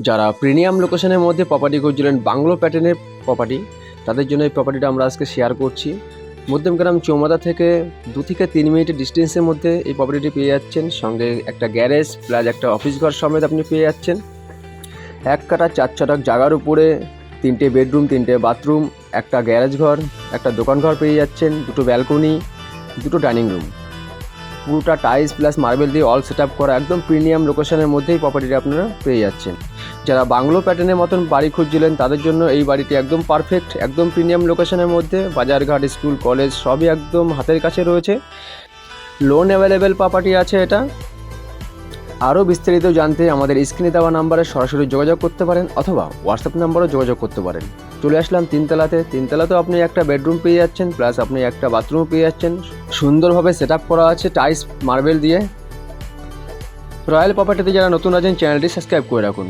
যারা প্রিমিয়াম লোকেশনের মধ্যে property খুঁজছিলেন bungalow প্যাটার্নের প্রপার্টি, তাদের জন্য এই প্রপার্টিটা আমরা আজকে শেয়ার করছি। মধ্যমগ্রাম চৌমাথা থেকে 2 থেকে 3 মিনিটের ডিস্টেন্সের মধ্যে এই প্রপার্টিটি পেয়ে যাচ্ছেন। সঙ্গে একটা গ্যারেজ প্লাস একটা অফিস ঘর সমেত আপনি পেয়ে যাচ্ছেন। 1 কাঠা 4 ছটাক জায়গার উপরে 3টে বেডরুম, 3টে বাথরুম, একটা গ্যারেজ ঘর, একটা দোকান ঘর পেয়ে যাচ্ছেন, 2টো ব্যালকনি, 2টো ডাইনিং রুম, পুরোটা টাইলস প্লাস মার্বেল দিয়ে অল সেট আপ করা একদম প্রিমিয়াম লোকেশনের মধ্যেই প্রপার্টিটা আপনারা পেয়ে যাচ্ছেন। যারা বাংলো প্যাটার্নের মতন বাড়ি খুঁজছিলেন তাদের জন্য এই বাড়িটি একদম পারফেক্ট, একদম প্রিমিয়াম লোকেশনের মধ্যে। বাজারঘাট, স্কুল, কলেজ সবই একদম হাতের কাছে রয়েছে। লোন অ্যাভেলেবেল প্রপার্টি আছে এটা। আরও বিস্তারিত জানতে আমাদের স্ক্রিনে দেওয়া নাম্বারে সরাসরি যোগাযোগ করতে পারেন অথবা হোয়াটসঅ্যাপ নাম্বারও যোগাযোগ করতে পারেন। চলে আসলাম তিনতলাতেও আপনি একটা বেডরুম পেয়ে যাচ্ছেন প্লাস আপনি একটা বাথরুম পেয়ে যাচ্ছেন। সুন্দরভাবে সেট আপ করা আছে টাইলস মার্বেল দিয়ে। রয়্যাল প্রপার্টিতে যারা নতুন আছেন চ্যানেলটি সাবস্ক্রাইব করে রাখুন।